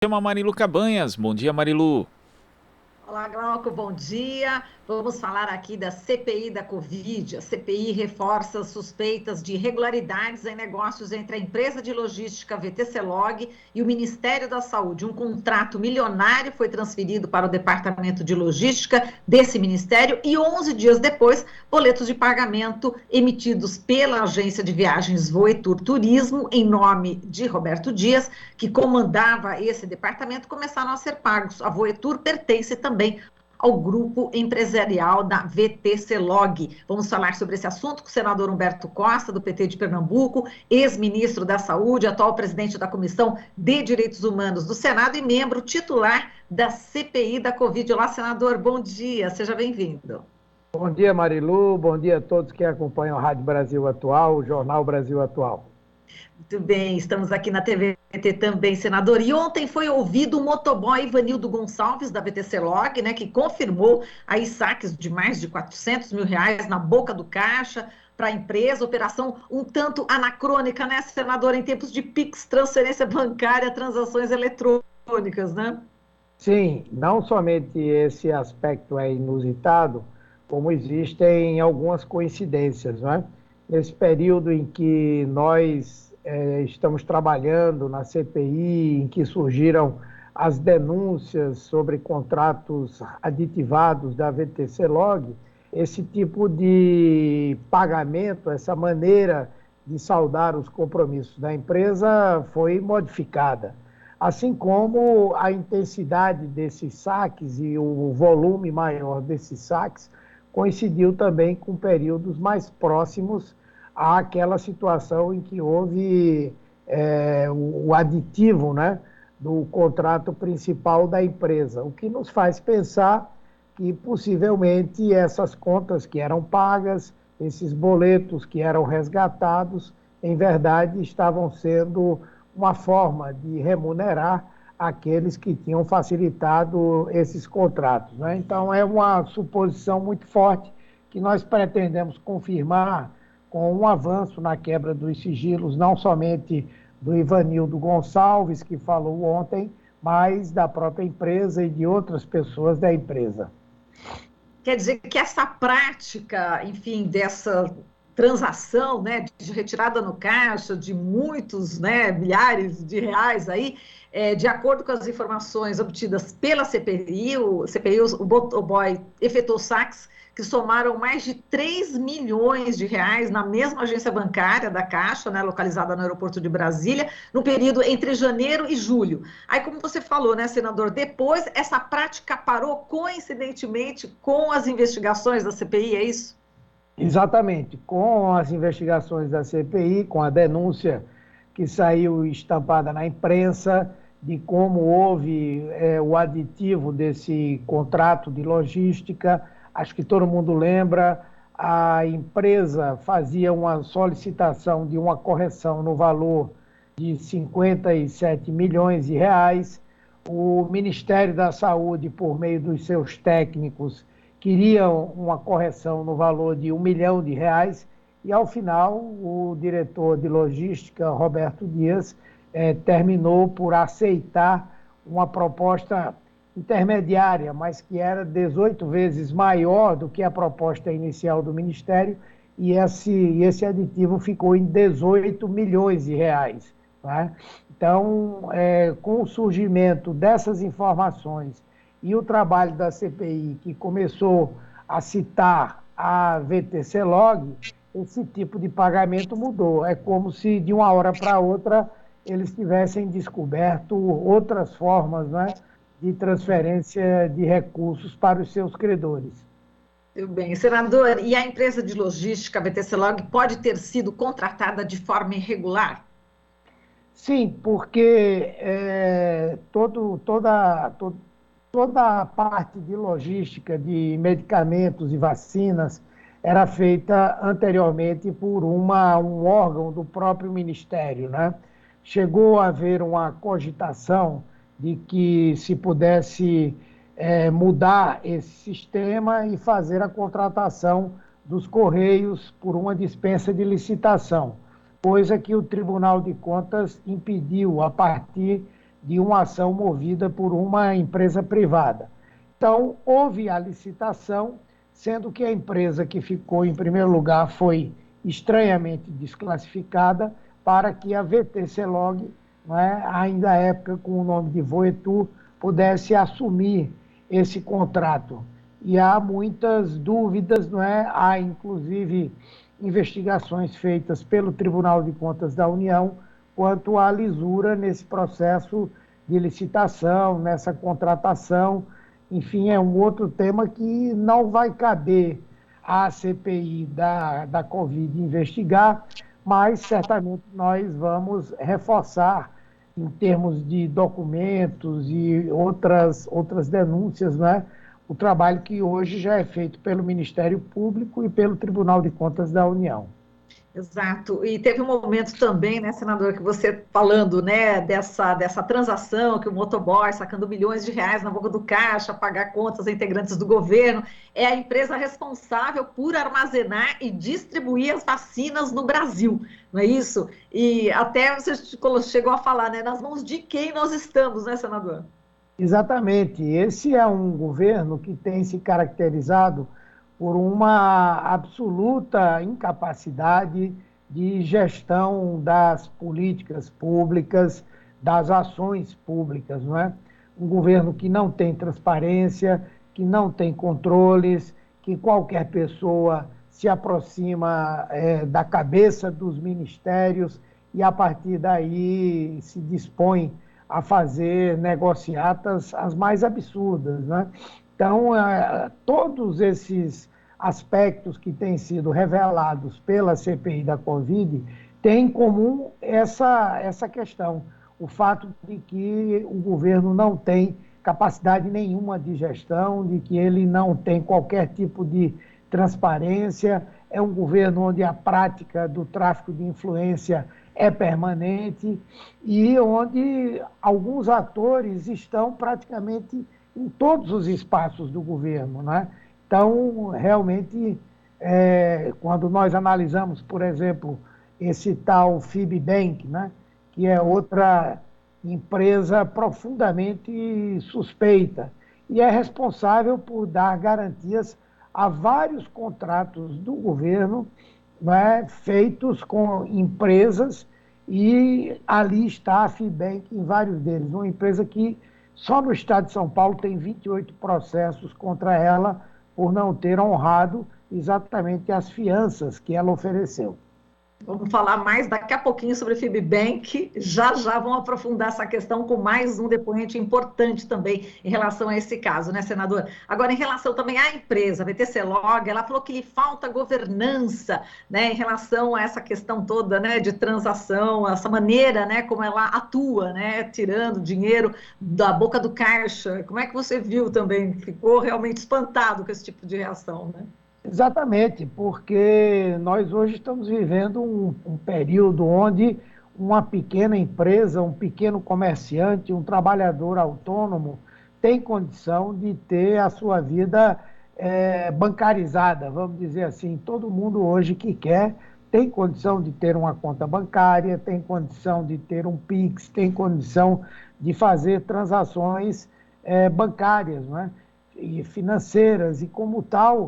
Chama Marilu Cabanhas. Bom dia, Marilu. Olá, Glauco, bom dia. Vamos falar aqui da CPI da Covid. A CPI reforça suspeitas de irregularidades em negócios entre a empresa de logística VTC-Log e o Ministério da Saúde. Um contrato milionário foi transferido para o Departamento de Logística desse ministério e 11 dias depois, boletos de pagamento emitidos pela agência de viagens Voetur Turismo, em nome de Roberto Dias, que comandava esse departamento, começaram a ser pagos. A Voetur pertence também ao grupo empresarial da VTC-Log. Vamos falar sobre esse assunto com o senador Humberto Costa, do PT de Pernambuco, ex-ministro da Saúde, atual presidente da Comissão de Direitos Humanos do Senado e membro titular da CPI da Covid. Olá, senador, bom dia, seja bem-vindo. Bom dia, Marilu. Bom dia a todos que acompanham a Rádio Brasil Atual, o Jornal Brasil Atual. Muito bem, estamos aqui na TVT também, senador. E ontem foi ouvido o motoboy Ivanildo Gonçalves, da VTC-Log, né, que confirmou aí saques de mais de R$ 400 mil na boca do caixa para a empresa, operação um tanto anacrônica, né, senador, em tempos de PIX, transferência bancária, transações eletrônicas, né? Sim, não somente esse aspecto é inusitado, como existem algumas coincidências, não é? Nesse período em que nós estamos trabalhando na CPI, em que surgiram as denúncias sobre contratos aditivados da VTC-Log, esse tipo de pagamento, essa maneira de saldar os compromissos da empresa foi modificada. Assim como a intensidade desses saques e o volume maior desses saques coincidiu também com períodos mais próximos àquela situação em que houve o aditivo, né, do contrato principal da empresa, o que nos faz pensar que possivelmente essas contas que eram pagas, esses boletos que eram resgatados, em verdade estavam sendo uma forma de remunerar aqueles que tinham facilitado esses contratos, né? Então, é uma suposição muito forte que nós pretendemos confirmar com um avanço na quebra dos sigilos, não somente do Ivanildo Gonçalves, que falou ontem, mas da própria empresa e de outras pessoas da empresa. Quer dizer que essa prática, enfim, dessa transação, né, de retirada no caixa de muitos, né, milhares de reais aí, de acordo com as informações obtidas pela CPI, o Motoboy efetuou saques que somaram mais de 3 milhões de reais na mesma agência bancária da Caixa, né, localizada no aeroporto de Brasília, no período entre janeiro e julho. Aí, como você falou, né, senador, depois essa prática parou coincidentemente com as investigações da CPI, é isso? Exatamente, com as investigações da CPI, com a denúncia que saiu estampada na imprensa de como houve o aditivo desse contrato de logística, acho que todo mundo lembra, a empresa fazia uma solicitação de uma correção no valor de 57 milhões de reais, o Ministério da Saúde, por meio dos seus técnicos, queriam uma correção no valor de R$ 1 milhão, e ao final o diretor de logística, Roberto Dias, terminou por aceitar uma proposta intermediária, mas que era 18 vezes maior do que a proposta inicial do Ministério, e esse aditivo ficou em R$ 18 milhões. Né? Então, com o surgimento dessas informações e o trabalho da CPI, que começou a citar a VTC-Log, esse tipo de pagamento mudou. É como se, de uma hora para outra, eles tivessem descoberto outras formas, né, de transferência de recursos para os seus credores. Muito bem. Senador, e a empresa de logística, a VTC-Log, pode ter sido contratada de forma irregular? Sim, porque toda a parte de logística de medicamentos e vacinas era feita anteriormente por um órgão do próprio Ministério, né? Chegou a haver uma cogitação de que se pudesse mudar esse sistema e fazer a contratação dos Correios por uma dispensa de licitação, coisa que o Tribunal de Contas impediu a partir de uma ação movida por uma empresa privada. Então, houve a licitação, sendo que a empresa que ficou em primeiro lugar foi estranhamente desclassificada para que a VTC-Log, né, ainda à época com o nome de Voetur, pudesse assumir esse contrato. E há muitas dúvidas, não é? Há inclusive investigações feitas pelo Tribunal de Contas da União quanto à lisura nesse processo de licitação, nessa contratação. Enfim, é um outro tema que não vai caber à CPI da Covid investigar, mas certamente nós vamos reforçar em termos de documentos e outras denúncias, né? O trabalho que hoje já é feito pelo Ministério Público e pelo Tribunal de Contas da União. Exato, e teve um momento também, né, senador, que você falando, né, dessa transação, que o motoboy sacando milhões de reais na boca do caixa, pagar contas a integrantes do governo, é a empresa responsável por armazenar e distribuir as vacinas no Brasil, não é isso? E até você chegou a falar, né, nas mãos de quem nós estamos, né, senador? Exatamente, esse é um governo que tem se caracterizado por uma absoluta incapacidade de gestão das políticas públicas, das ações públicas, não é? Um governo que não tem transparência, que não tem controles, que qualquer pessoa se aproxima da cabeça dos ministérios e, a partir daí, se dispõe a fazer negociatas as mais absurdas, né? Então, todos esses aspectos que têm sido revelados pela CPI da Covid têm em comum essa questão, o fato de que o governo não tem capacidade nenhuma de gestão, de que ele não tem qualquer tipo de transparência, é um governo onde a prática do tráfico de influência é permanente e onde alguns atores estão praticamente em todos os espaços do governo, né? Então, realmente, quando nós analisamos, por exemplo, esse tal Fibbank, né, que é outra empresa profundamente suspeita e é responsável por dar garantias a vários contratos do governo, né, feitos com empresas, e ali está a Fibbank em vários deles, uma empresa que só no estado de São Paulo tem 28 processos contra ela por não ter honrado exatamente as fianças que ela ofereceu. Vamos falar mais daqui a pouquinho sobre Fibbank. Já vamos aprofundar essa questão com mais um depoente importante também em relação a esse caso, né, senador? Agora, em relação também à empresa, a VTC-Log, ela falou que lhe falta governança, né, em relação a essa questão toda, né, de transação, essa maneira, né, como ela atua, né, tirando dinheiro da boca do caixa. Como é que você viu também? Ficou realmente espantado com esse tipo de reação, né? Exatamente, porque nós hoje estamos vivendo um período onde uma pequena empresa, um pequeno comerciante, um trabalhador autônomo tem condição de ter a sua vida bancarizada, vamos dizer assim. Todo mundo hoje que quer tem condição de ter uma conta bancária, tem condição de ter um Pix, tem condição de fazer transações bancárias, né, e financeiras, e como tal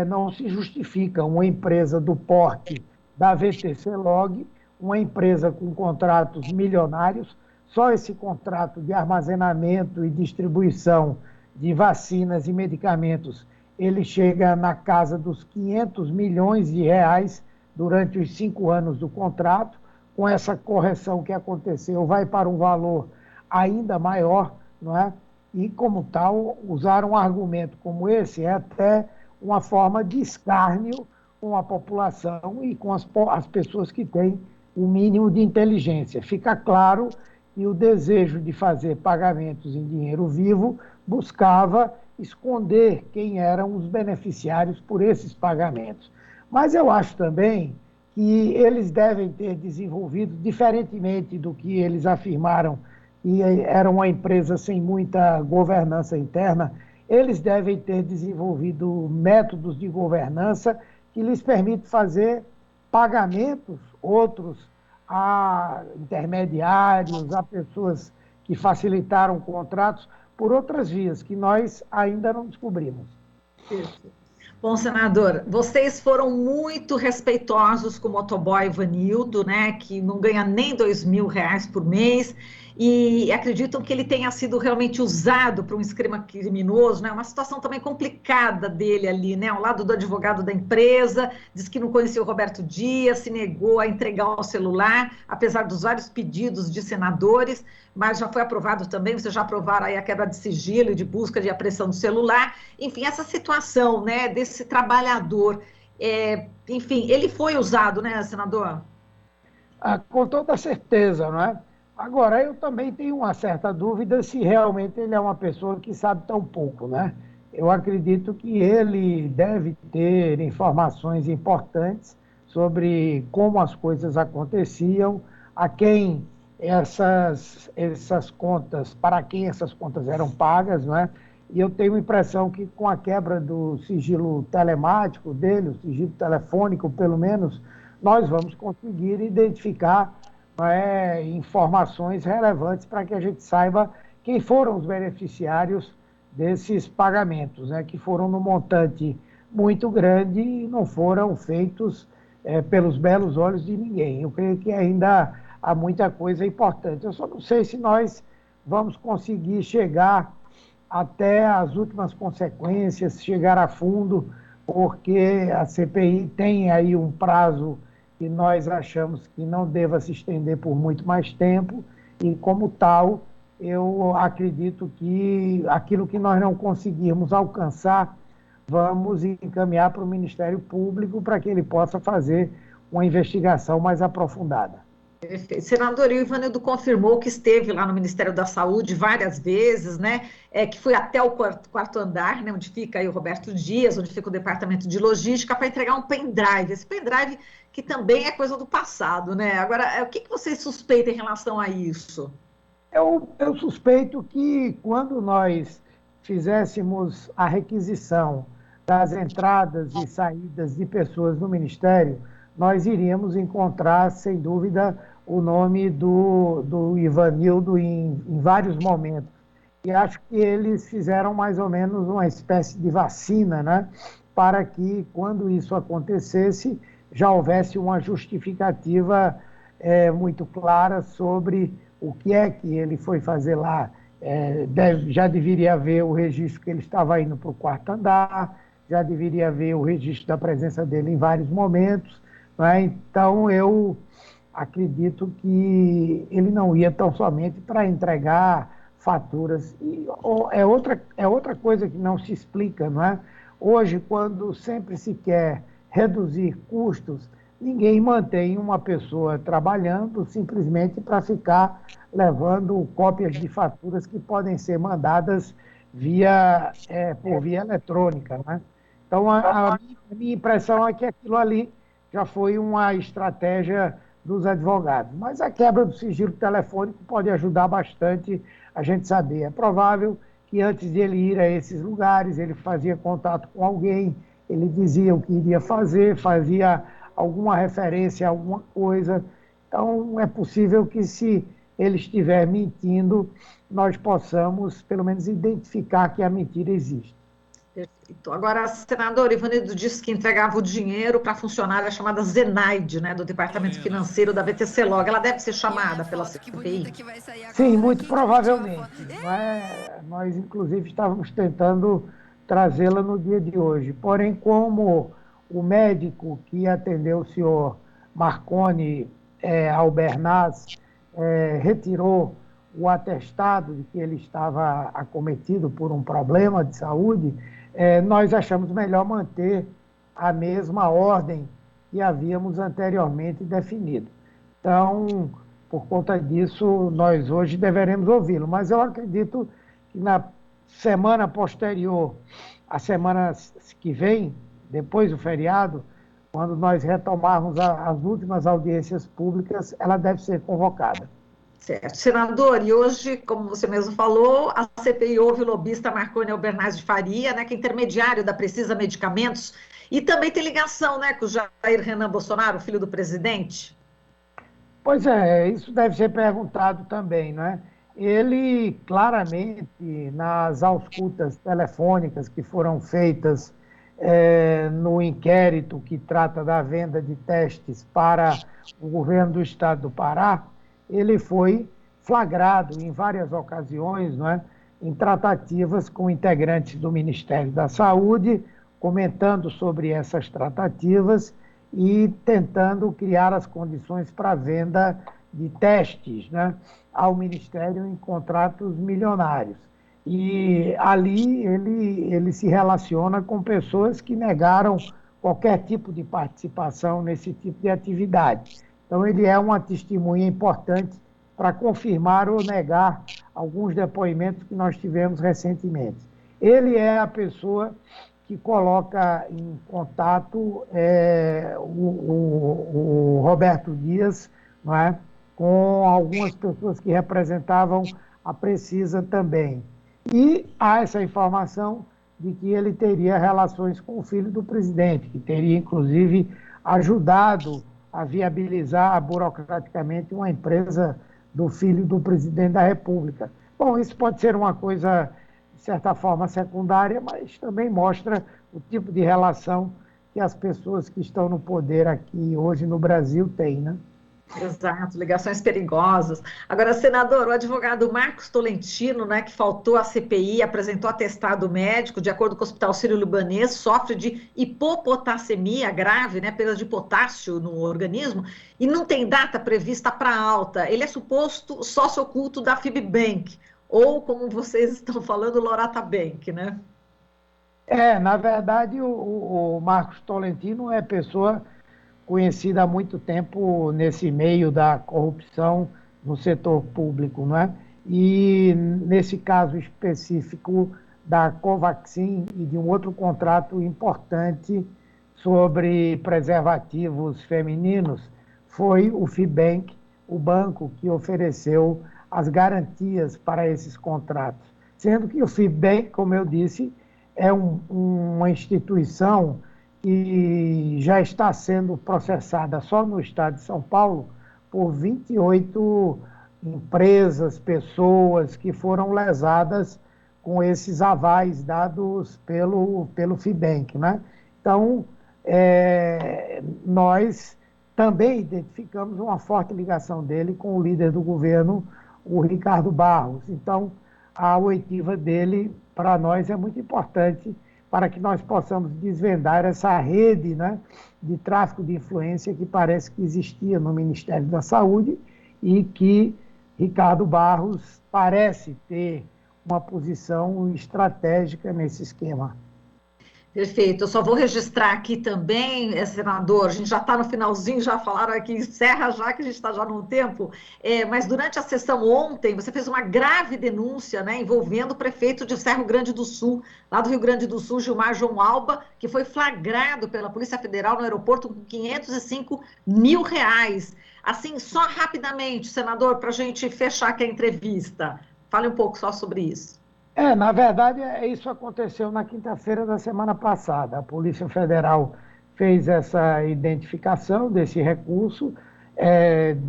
não se justifica uma empresa do porte da VTC-Log, uma empresa com contratos milionários, só esse contrato de armazenamento e distribuição de vacinas e medicamentos, ele chega na casa dos 500 milhões de reais durante os 5 anos do contrato. Com essa correção que aconteceu, vai para um valor ainda maior, não é? E, como tal, usar um argumento como esse é até uma forma de escárnio com a população e com as pessoas que têm o mínimo de inteligência. Fica claro que o desejo de fazer pagamentos em dinheiro vivo buscava esconder quem eram os beneficiários por esses pagamentos. Mas eu acho também que eles devem ter desenvolvido, diferentemente do que eles afirmaram, que era uma empresa sem muita governança interna, eles devem ter desenvolvido métodos de governança que lhes permitem fazer pagamentos, outros a intermediários, a pessoas que facilitaram contratos por outras vias que nós ainda não descobrimos. Isso. Bom, senador, vocês foram muito respeitosos com o motoboy Ivanildo, né, que não ganha nem R$ 2.000 por mês, e acreditam que ele tenha sido realmente usado para um esquema criminoso, né, uma situação também complicada dele ali, né, ao lado do advogado da empresa, diz que não conhecia o Roberto Dias, se negou a entregar o celular, apesar dos vários pedidos de senadores, mas já foi aprovado também, vocês já aprovaram aí a quebra de sigilo e de busca de apreensão do celular, enfim, essa situação, né, desse trabalhador, enfim, ele foi usado, né, senador? Com toda certeza, não é? Agora, eu também tenho uma certa dúvida se realmente ele é uma pessoa que sabe tão pouco, né? Eu acredito que ele deve ter informações importantes sobre como as coisas aconteciam, a quem essas contas, para quem essas contas eram pagas, não é? E eu tenho a impressão que com a quebra do sigilo telemático dele, o sigilo telefônico, pelo menos, nós vamos conseguir identificar, não é, informações relevantes para que a gente saiba quem foram os beneficiários desses pagamentos, né, que foram no montante muito grande e não foram feitos pelos belos olhos de ninguém. Eu creio que ainda há muita coisa importante. Eu só não sei se nós vamos conseguir chegar até as últimas consequências, chegar a fundo, porque a CPI tem aí um prazo que nós achamos que não deva se estender por muito mais tempo, e como tal, eu acredito que aquilo que nós não conseguirmos alcançar, vamos encaminhar para o Ministério Público para que ele possa fazer uma investigação mais aprofundada. Perfeito. Senador, e o Ivanildo confirmou que esteve lá no Ministério da Saúde várias vezes, né? Que foi até o quarto andar, né? Onde fica aí o Roberto Dias, onde fica o Departamento de Logística, para entregar um pendrive. Esse pendrive que também é coisa do passado, né? Agora, o que vocês suspeitam em relação a isso? Eu suspeito que quando nós fizéssemos a requisição das entradas e saídas de pessoas no Ministério, nós iríamos encontrar, sem dúvida, o nome do Ivanildo em vários momentos. E acho que eles fizeram mais ou menos uma espécie de vacina, né, para que, quando isso acontecesse, já houvesse uma justificativa muito clara sobre o que é que ele foi fazer lá. Já deveria haver o registro que ele estava indo para o quarto andar, já deveria haver o registro da presença dele em vários momentos, né? Então, eu acredito que ele não ia tão somente para entregar faturas. E é outra coisa que não se explica, não é? Hoje, quando sempre se quer reduzir custos, ninguém mantém uma pessoa trabalhando simplesmente para ficar levando cópias de faturas que podem ser mandadas por via eletrônica, né? Então, a minha impressão é que aquilo ali já foi uma estratégia dos advogados. Mas a quebra do sigilo telefônico pode ajudar bastante a gente saber. É provável que antes de ele ir a esses lugares, ele fazia contato com alguém, ele dizia o que iria fazer, fazia alguma referência a alguma coisa. Então, é possível que, se ele estiver mentindo, nós possamos, pelo menos, identificar que a mentira existe. Perfeito. Agora, senador, Ivanildo disse que entregava o dinheiro para a funcionária chamada Zenaide, né, do Departamento Financeiro da VTC Log. Ela deve ser chamada pela CPI? Sim, muito provavelmente. Nós, inclusive, estávamos tentando trazê-la no dia de hoje. Porém, como o médico que atendeu o senhor Marconi Albernaz retirou o atestado de que ele estava acometido por um problema de saúde, nós achamos melhor manter a mesma ordem que havíamos anteriormente definido. Então, por conta disso, nós hoje deveremos ouvi-lo. Mas eu acredito que na semana posterior, a semana que vem, depois do feriado, quando nós retomarmos as últimas audiências públicas, ela deve ser convocada. Certo. Senador, e hoje, como você mesmo falou, a CPI ouve o lobista Marconi Albernaz de Faria, né, que é intermediário da Precisa Medicamentos, e também tem ligação, né, com o Jair Renan Bolsonaro, filho do presidente. Pois é, isso deve ser perguntado também, não é? ele claramente, nas auscultas telefônicas que foram feitas no inquérito que trata da venda de testes para o governo do estado do Pará, ele foi flagrado em várias ocasiões, não é, em tratativas com integrantes do Ministério da Saúde, comentando sobre essas tratativas e tentando criar as condições para a venda de testes, né, ao Ministério em contratos milionários. E ali ele se relaciona com pessoas que negaram qualquer tipo de participação nesse tipo de atividade. Então, ele é uma testemunha importante para confirmar ou negar alguns depoimentos que nós tivemos recentemente. Ele é a pessoa que coloca em contato o Roberto Dias, não é, com algumas pessoas que representavam a Precisa também. E há essa informação de que ele teria relações com o filho do presidente, que teria, inclusive, ajudado a viabilizar burocraticamente uma empresa do filho do presidente da República. Bom, isso pode ser uma coisa, de certa forma, secundária, mas também mostra o tipo de relação que as pessoas que estão no poder aqui hoje no Brasil têm, né? Exato, ligações perigosas. Agora, senador, o advogado Marcos Tolentino, né, que faltou à CPI, apresentou atestado médico, de acordo com o Hospital Sírio-Libanês, sofre de hipopotassemia grave, né, perda de potássio no organismo, e não tem data prevista para alta. Ele é suposto sócio oculto da Fibbank, ou, como vocês estão falando, Lorata Bank, né? Na verdade, o Marcos Tolentino é pessoa conhecida há muito tempo nesse meio da corrupção no setor público, não é? E nesse caso específico da Covaxin e de um outro contrato importante sobre preservativos femininos, foi o Fibbank, o banco que ofereceu as garantias para esses contratos. Sendo que o Fibbank, como eu disse, é uma instituição que já está sendo processada só no estado de São Paulo por 28 empresas, pessoas que foram lesadas com esses avais dados pelo Fibbank, né? Então, nós também identificamos uma forte ligação dele com o líder do governo, o Ricardo Barros. Então, a oitiva dele, para nós, é muito importante para que nós possamos desvendar essa rede, né, de tráfico de influência que parece que existia no Ministério da Saúde e que Ricardo Barros parece ter uma posição estratégica nesse esquema. Perfeito, eu só vou registrar aqui também, senador, a gente já está no finalzinho, já falaram aqui, encerra já, que a gente está já no tempo, mas durante a sessão ontem, você fez uma grave denúncia, né, envolvendo o prefeito de Cerro Grande do Sul, lá do Rio Grande do Sul, Gilmar João Alba, que foi flagrado pela Polícia Federal no aeroporto com R$ 505 mil. Assim, só rapidamente, senador, para a gente fechar aqui a entrevista, fale um pouco só sobre isso. Na verdade, isso aconteceu na quinta-feira da semana passada. A Polícia Federal fez essa identificação desse recurso,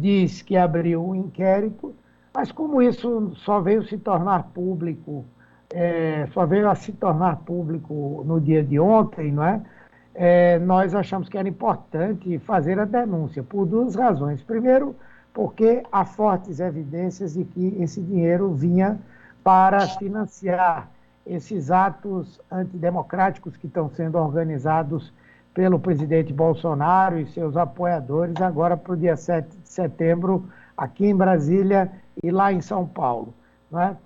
diz que abriu um inquérito, mas como isso só veio se tornar público, no dia de ontem, não é? Nós achamos que era importante fazer a denúncia, por duas razões. Primeiro, porque há fortes evidências de que esse dinheiro vinha para financiar esses atos antidemocráticos que estão sendo organizados pelo presidente Bolsonaro e seus apoiadores agora para o dia 7 de setembro, aqui em Brasília e lá em São Paulo, não é?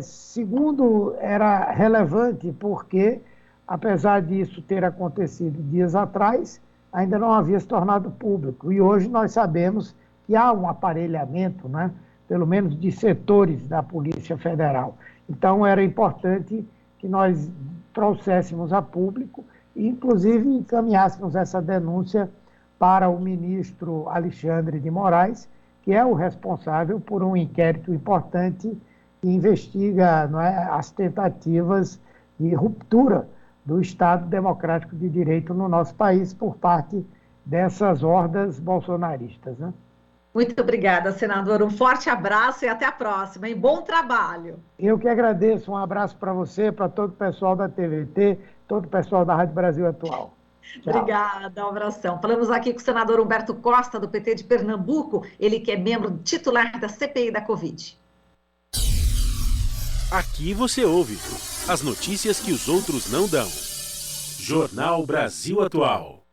Segundo, era relevante porque, apesar disso ter acontecido dias atrás, ainda não havia se tornado público. E hoje nós sabemos que há um aparelhamento, né, pelo menos de setores da Polícia Federal. Então, era importante que nós trouxéssemos a público e, inclusive, encaminhássemos essa denúncia para o ministro Alexandre de Moraes, que é o responsável por um inquérito importante que investiga, não é, as tentativas de ruptura do Estado Democrático de Direito no nosso país por parte dessas hordas bolsonaristas, né? Muito obrigada, senador. Um forte abraço e até a próxima. E bom trabalho. Eu que agradeço. Um abraço para você, para todo o pessoal da TVT, todo o pessoal da Rádio Brasil Atual. Tchau. Obrigada, um abração. Falamos aqui com o senador Humberto Costa, do PT de Pernambuco, ele que é membro titular da CPI da Covid. Aqui você ouve as notícias que os outros não dão. Jornal Brasil Atual.